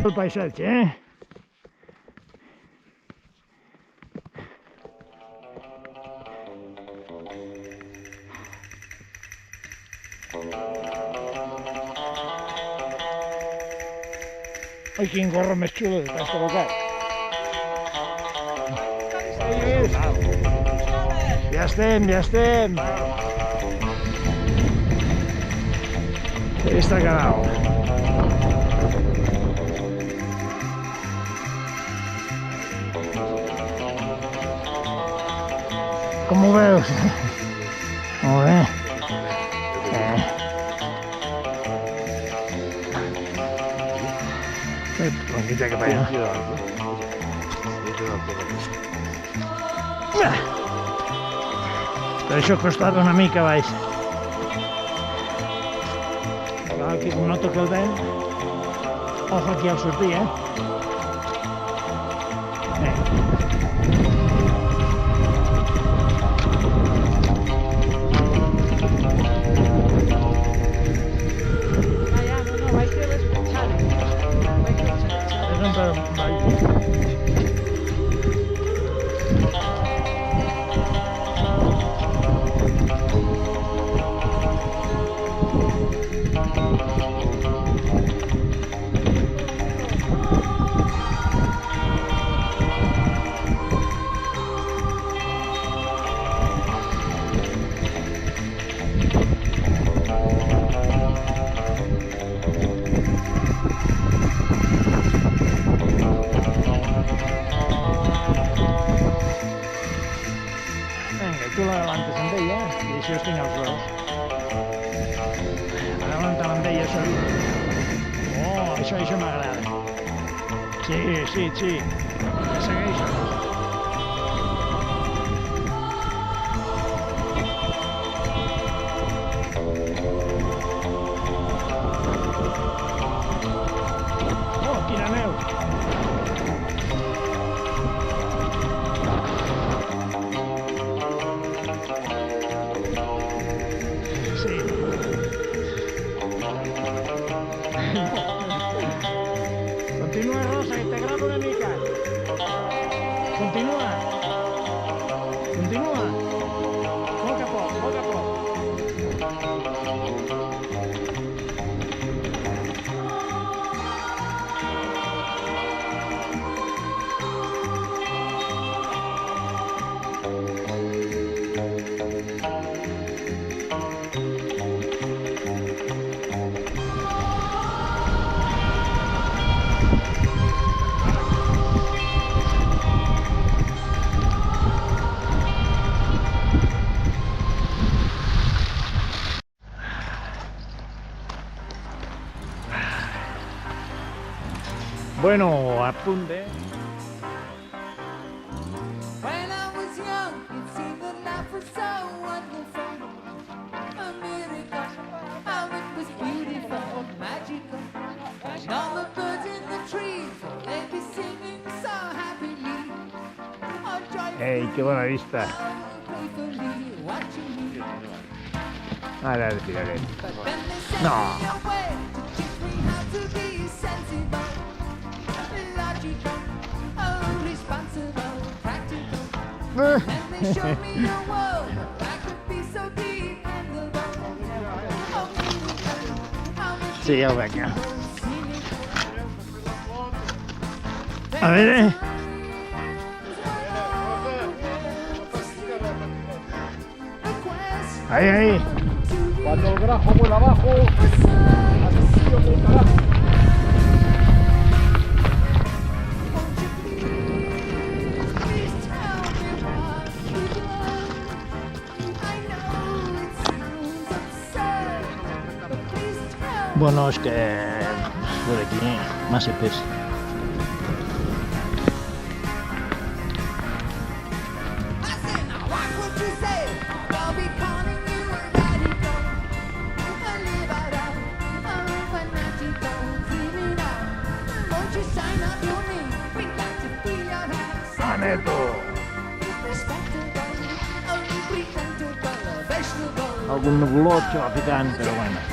El paisatge, eh? Ai, quin gorro més xulo que t'has col·locat. Ja estem, ja estem. Està canal. Com ho veus? Molt bé. Tranquil·la cap allà. Per això costava una mica baix. Aquí com no toca el vent, ojo aquí al sortir, eh? Tu l'adelantes amb ella i així us tinc els dos. Adelanta amb ella, això. Oh, això m'agrada. Sí. Segueix. Oh, quina neu! Continua, Rosa, que te grabo una mica. Continua. Poc a poc. Bueno, a punt de... Ei, que bona vista! Ara el tirarem. No! Sí, ja ho veig, ja. A veure... Ahí. Cuando el grajo vuela abajo, así yo por carajo. Bueno, es que por aquí más se pesa. Neto. algun nuvolot que va ficant, però bueno.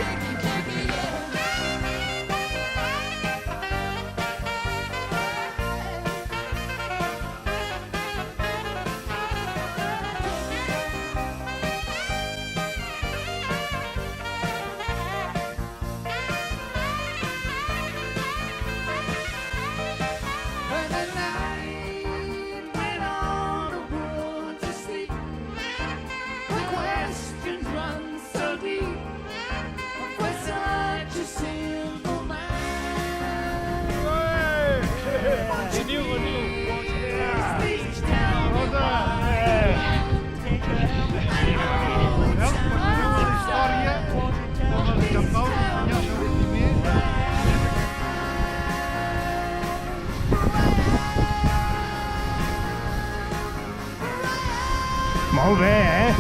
Molt bé, eh?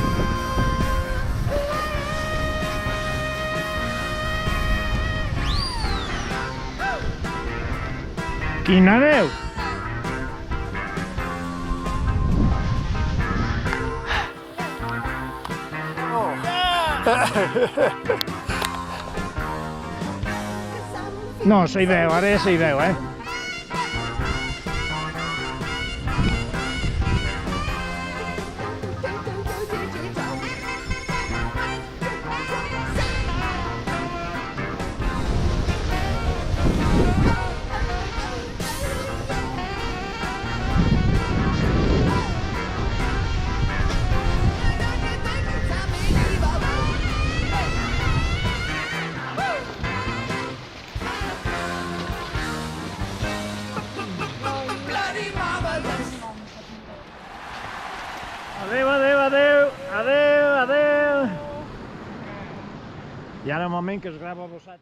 Quina neu! No, s'hi veu, ara ja s'hi veu, eh? Adéu, adéu, adéu, adéu, adéu. I ara un moment que es grava a vosaltres.